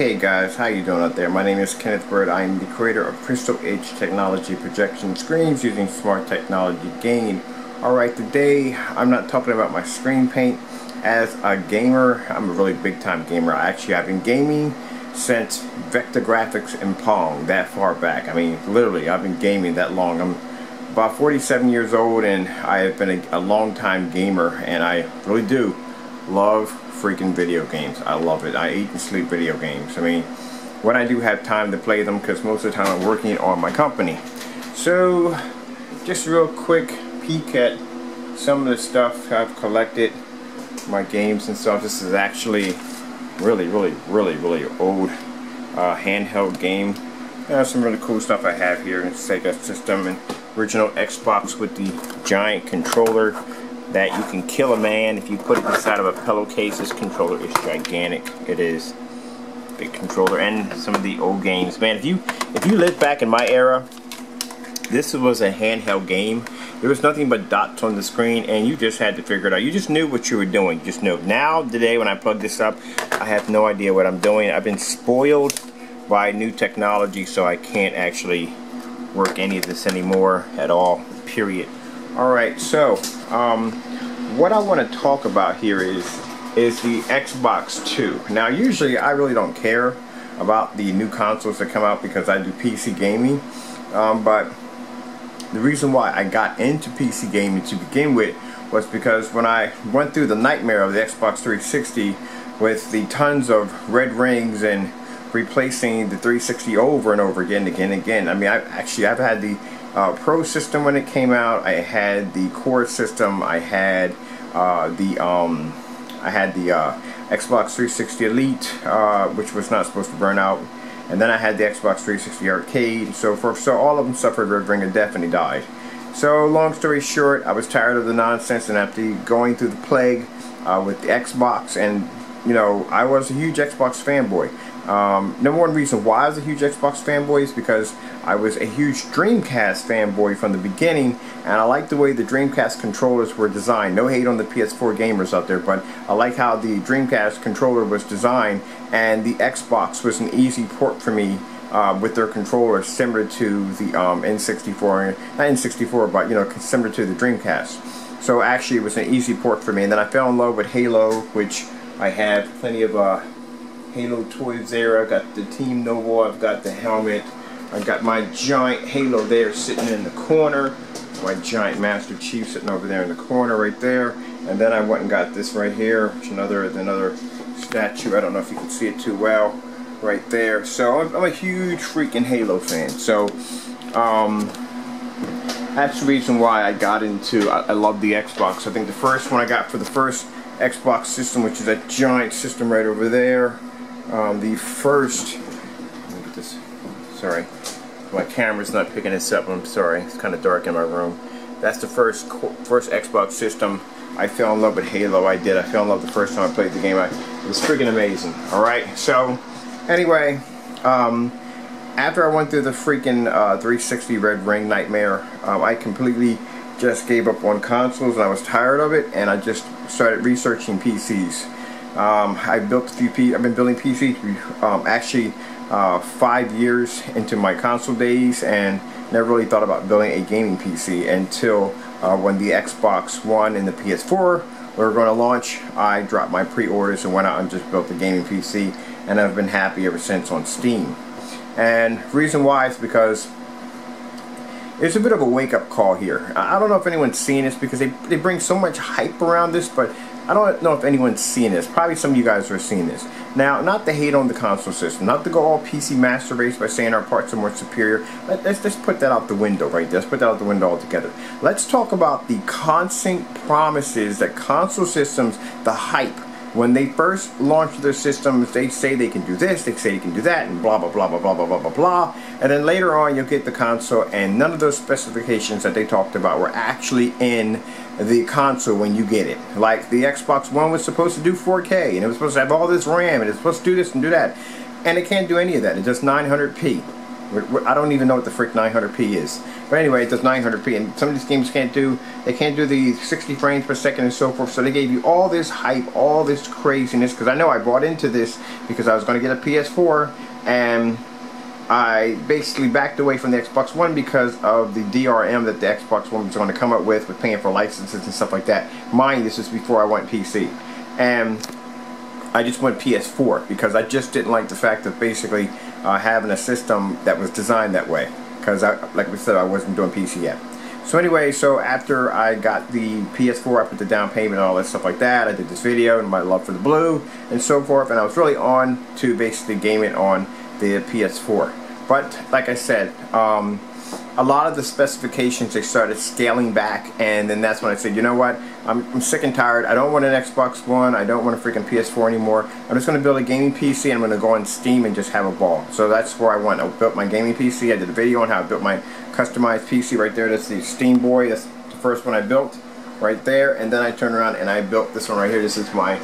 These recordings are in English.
Okay guys, how you doing out there? My name is Kenneth Bird. I am the creator of Crystal Edge Technology projection screens using smart technology gain. Alright, today I'm not talking about my screen paint. As a gamer, I'm a really big time gamer. I've been gaming since vector graphics and Pong, that far back. I mean, literally, I've been gaming that long. I'm about 47 years old and I have been a long time gamer, and I really do love freaking video games. I love it. I eat and sleep video games. I mean, when I do have time to play them, because most of the time I'm working on my company. So, just a real quick peek at some of the stuff I've collected, my games and stuff. This is actually really old handheld game. Some really cool stuff I have here in Sega system, and original Xbox with the giant controller that you can kill a man if you put it inside of a pillowcase. This controller is gigantic. It is a big controller. And some of the old games, man, if you lived back in my era, this was a handheld game. There was nothing but dots on the screen, and you just had to figure it out. You just knew what you were doing. You just knew. Now, today, when I plug this up, I have no idea what I'm doing. I've been spoiled by new technology, so I can't actually work any of this anymore at all, period. Alright, so what I want to talk about here is the Xbox 2. Now, usually I really don't care about the new consoles that come out because I do PC gaming, but the reason why I got into PC gaming to begin with was because when I went through the nightmare of the Xbox 360 with the tons of red rings and replacing the 360 over and over again. I mean, I've had the Pro system when it came out. I had the Core system. I had the Xbox 360 Elite, which was not supposed to burn out, and then I had the Xbox 360 Arcade and so forth. So all of them suffered red ring of death and they died. So long story short, I was tired of the nonsense, and after going through the plague with the Xbox, and you know, I was a huge Xbox fanboy. Number one reason why I was a huge Xbox fanboy is because I was a huge Dreamcast fanboy from the beginning, and I liked the way the Dreamcast controllers were designed. No hate on the PS4 gamers out there, but I like how the Dreamcast controller was designed, and the Xbox was an easy port for me with their controller, similar to the N64, not N64, but you know, similar to the Dreamcast. So actually it was an easy port for me, and then I fell in love with Halo, which I have plenty of Halo toys there. I got the Team Noble, I've got the helmet, I got my giant Halo there sitting in the corner, my giant Master Chief sitting over there in the corner right there, and then I went and got this right here, which is another statue. I don't know if you can see it too well right there. So I'm a huge freaking Halo fan. So that's the reason why I got into, I love the Xbox. I think the first one I got for the first Xbox system, which is that giant system right over there. The first, let me get this, sorry, my camera's not picking this up, I'm sorry, it's kind of dark in my room. That's the first Xbox system. I fell in love with Halo. I fell in love the first time I played the game. It was freaking amazing. Alright, so anyway, after I went through the freaking 360 red ring nightmare, I completely just gave up on consoles, and I was tired of it, and I just started researching PCs. I've been building PCs actually 5 years into my console days, and never really thought about building a gaming PC until when the Xbox One and the PS4 were going to launch. I dropped my pre-orders and went out and just built a gaming PC, and I've been happy ever since on Steam. And the reason why is because it's a bit of a wake-up call here. I don't know if anyone's seen this, because they bring so much hype around this, but I don't know if anyone's seen this. Probably some of you guys are seeing this. Now, not to hate on the console system, not to go all PC master race by saying our parts are more superior. Let's just put that out the window right there. Let's put that out the window altogether. Let's talk about the constant promises that console systems, the hype. When they first launch their systems, they say they can do this, they say they can do that, and blah, blah, blah, blah, blah, blah, blah, blah, blah. And then later on, you'll get the console, and none of those specifications that they talked about were actually in the console when you get it. Like, the Xbox One was supposed to do 4K, and it was supposed to have all this RAM, and it's supposed to do this and do that. And it can't do any of that. It does 900p. I don't even know what the frick 900p is. But anyway, it does 900p, and some of these games can't do the 60 frames per second and so forth. So they gave you all this hype, all this craziness, because I know I bought into this because I was going to get a PS4, and I basically backed away from the Xbox One because of the DRM that the Xbox One was going to come up with paying for licenses and stuff like that. Mind, this is before I went PC. And I just went PS4 because I just didn't like the fact of basically having a system that was designed that way. Because, like we said, I wasn't doing PC yet. So anyway, so after I got the PS4, I put the down payment and all that stuff like that. I did this video and my love for the blue and so forth. And I was really on to basically game it on the PS4. But like I said, a lot of the specifications, they started scaling back, and then that's when I said, you know what, I'm sick and tired. I don't want an Xbox One. I don't want a freaking PS4 anymore. I'm just going to build a gaming PC, and I'm going to go on Steam and just have a ball. So that's where I went. I built my gaming PC. I did a video on how I built my customized PC right there. That's the Steam Boy. That's the first one I built right there. And then I turned around and I built this one right here. This is my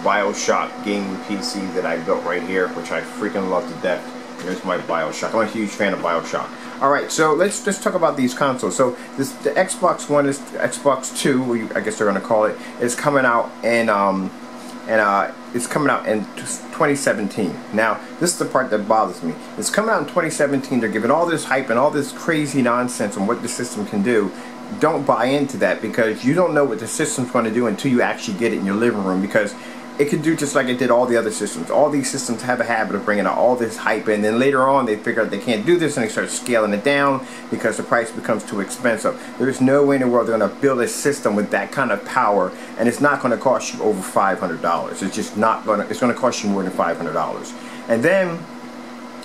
BioShock gaming PC that I built right here, which I freaking love to death. Here's my BioShock. I'm a huge fan of BioShock. Alright, so let's just talk about these consoles. So the Xbox One is Xbox 2, I guess they're going to call it, is coming out in it's coming out in 2017. Now, this is the part that bothers me. It's coming out in 2017. They're giving all this hype and all this crazy nonsense on what the system can do. Don't buy into that, because you don't know what the system's going to do until you actually get it in your living room, because it could do just like it did all the other systems. All these systems have a habit of bringing out all this hype, and then later on they figure out they can't do this and they start scaling it down because the price becomes too expensive. There's no way in the world they're going to build a system with that kind of power, and it's not going to cost you over $500. It's just not going to, it's going to cost you more than $500. And then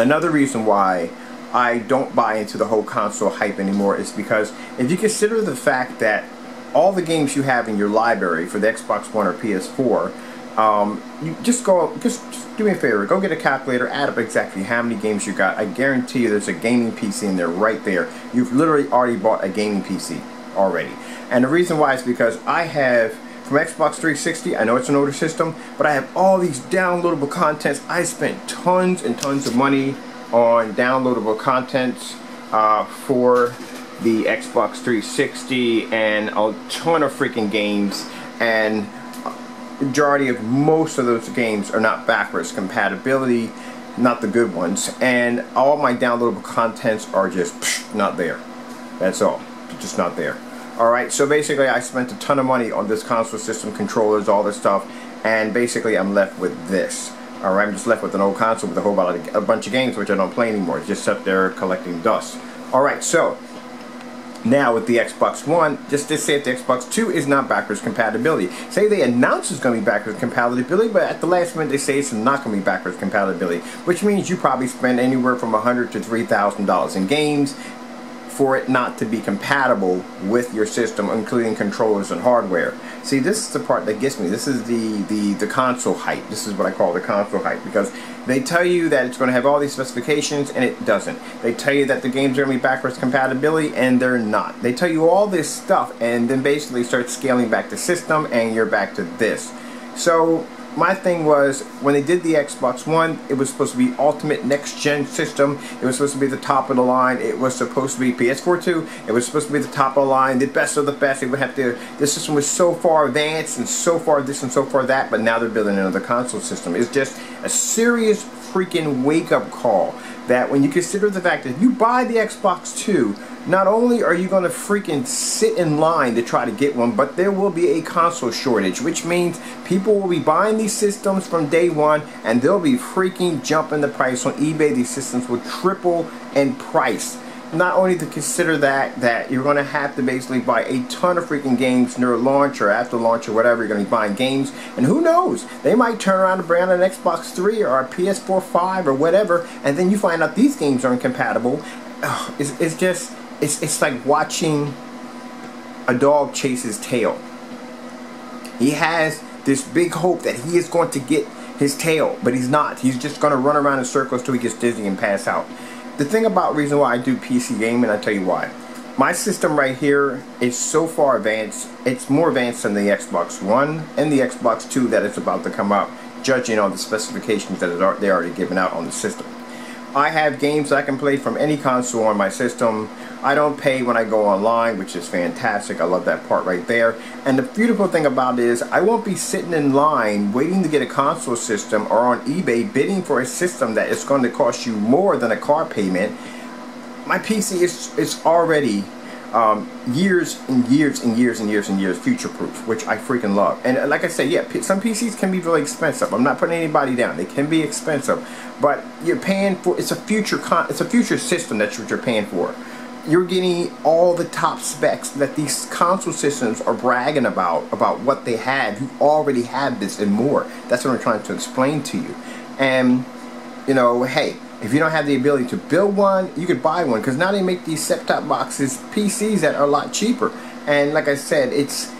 another reason why I don't buy into the whole console hype anymore is because if you consider the fact that all the games you have in your library for the Xbox One or PS4, you just do me a favor, go get a calculator, add up exactly how many games you got. I guarantee you there's a gaming PC in there right there. You've literally already bought a gaming PC already. And the reason why is because I have, from Xbox 360, I know it's an older system, but I have all these downloadable contents. I spent tons and tons of money on downloadable contents for the Xbox 360, and a ton of freaking games, and majority of most of those games are not backwards compatibility, not the good ones, and all my downloadable contents are just not there. That's all, just not there. Alright, so basically I spent a ton of money on this console system, controllers, all this stuff, and basically I'm left with this. Alright, I'm just left with an old console with a bunch of games which I don't play anymore. It's just up there collecting dust. Alright, so now with the Xbox One, just to say if the Xbox 2 is not backwards compatibility. Say they announce it's going to be backwards compatibility, but at the last minute they say it's not going to be backwards compatibility, which means you probably spend anywhere from $100 to $3,000 in games for it not to be compatible with your system, including controllers and hardware. See, this is the part that gets me. This is the console hype. This is what I call the console hype, because they tell you that it's going to have all these specifications, and it doesn't. They tell you that the games are going to be backwards compatibility, and they're not. They tell you all this stuff, and then basically start scaling back the system, and you're back to this. So my thing was, when they did the Xbox One, it was supposed to be ultimate next-gen system. It was supposed to be the top of the line. It was supposed to be PS4 too. It was supposed to be the top of the line, the best of the best. They would have to. This system was so far advanced and so far this and so far that. But now they're building another console system. It's just a serious freaking wake-up call. That when you consider the fact that if you buy the Xbox 2, not only are you going to freaking sit in line to try to get one, but there will be a console shortage, which means people will be buying these systems from day one, and they'll be freaking jumping the price on eBay. These systems will triple in price. Not only to consider that you're going to have to basically buy a ton of freaking games near launch or after launch or whatever. You're going to be buying games, and who knows, they might turn around and bring out an Xbox 3 or a PS4 5 or whatever, and then you find out these games aren't compatible. It's like watching a dog chase his tail. He has this big hope that he is going to get his tail, but he's not. He's just going to run around in circles till he gets dizzy and pass out. The thing about reason why I do PC gaming, I'll tell you why. My system right here is so far advanced. It's more advanced than the Xbox One and the Xbox 2 that is about to come out, judging on the specifications that they're already given out on the system. I have games that I can play from any console on my system. I don't pay when I go online, which is fantastic. I love that part right there. And the beautiful thing about it is I won't be sitting in line waiting to get a console system or on eBay bidding for a system that is going to cost you more than a car payment. My PC is already years and years and years and years and years future proof, which I freaking love. And like I said, yeah, some PCs can be really expensive. I'm not putting anybody down. They can be expensive, but you're paying for, it's a future system. That's what you're paying for. You're getting all the top specs that these console systems are bragging about what they have. You already have this and more. That's what I'm trying to explain to you. And you know, hey, if you don't have the ability to build one, you could buy one, because now they make these set-top boxes, PCs, that are a lot cheaper. And like I said, it's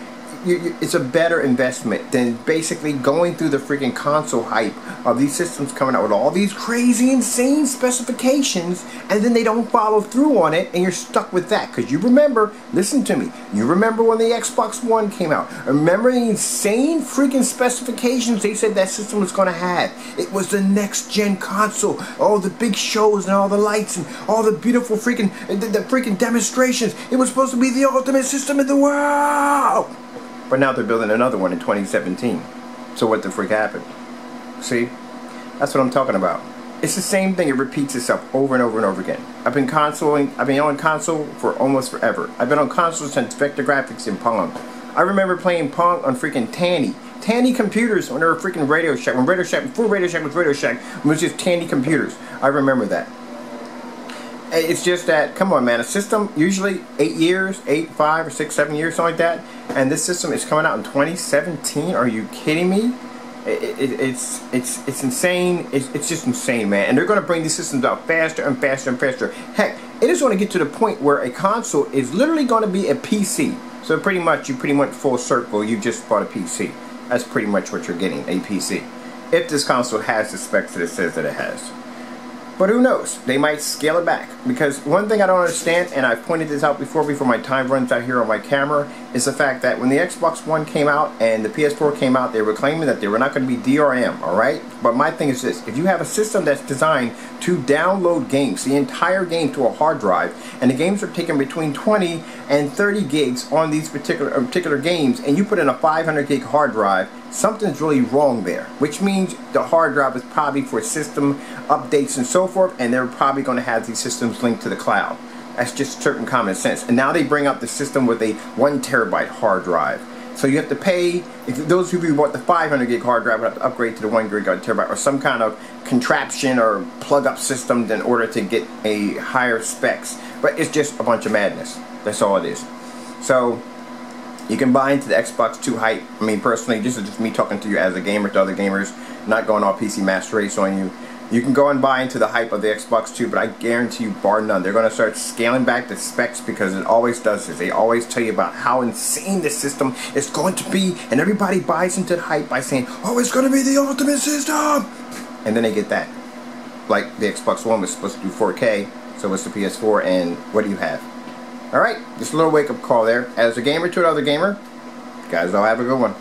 a better investment than basically going through the freaking console hype of these systems coming out with all these crazy, insane specifications, and then they don't follow through on it, and you're stuck with that. Because you remember, listen to me, you remember when the Xbox One came out. Remember the insane freaking specifications they said that system was going to have. It was the next gen console. All the big shows and all the lights and all the beautiful freaking the freaking demonstrations. It was supposed to be the ultimate system in the world. But now they're building another one in 2017. So what the freak happened? See? That's what I'm talking about. It's the same thing. It repeats itself over and over and over again. I've been on console for almost forever. I've been on console since vector graphics and Pong. I remember playing Pong on freaking Tandy computers when they were freaking Radio Shack. Before Radio Shack was Radio Shack, it was just Tandy computers. I remember that. It's just that, come on man, a system usually 8 years, 5 or 6, 7 years, something like that, and this system is coming out in 2017. Are you kidding me? It's insane. It's just insane, man. And they're going to bring these systems out faster and faster and faster. Heck, it is going to get to the point where a console is literally going to be a PC. So you pretty much full circle. You just bought a PC. That's pretty much what you're getting, a PC. If this console has the specs that it says that it has. But who knows? They might scale it back. Because one thing I don't understand, and I've pointed this out before my time runs out here on my camera, is the fact that when the Xbox One came out and the PS4 came out, they were claiming that they were not going to be DRM, alright? But my thing is this: if you have a system that's designed to download games, the entire game to a hard drive, and the games are taking between 20 and 30 gigs on these particular games, and you put in a 500 gig hard drive, something's really wrong there. Which means the hard drive is probably for system updates and so forth, and they're probably going to have these systems linked to the cloud. That's just certain common sense. And now they bring out the system with a 1 terabyte hard drive. So you have to pay, if those of you who bought the 500 gig hard drive would have to upgrade to the 1 terabyte or some kind of contraption or plug up system in order to get a higher specs. But it's just a bunch of madness. That's all it is. So you can buy into the Xbox 2 hype. I mean, personally, this is just me talking to you as a gamer to other gamers, not going all PC Master Race on you. You can go and buy into the hype of the Xbox 2, but I guarantee you, bar none, they're going to start scaling back the specs, because it always does this. They always tell you about how insane this system is going to be, and everybody buys into the hype by saying, oh, it's going to be the ultimate system! And then they get that. Like, the Xbox One was supposed to do 4K, so it's the PS4, and what do you have? Alright, just a little wake-up call there. As a gamer to another gamer, guys all have a good one.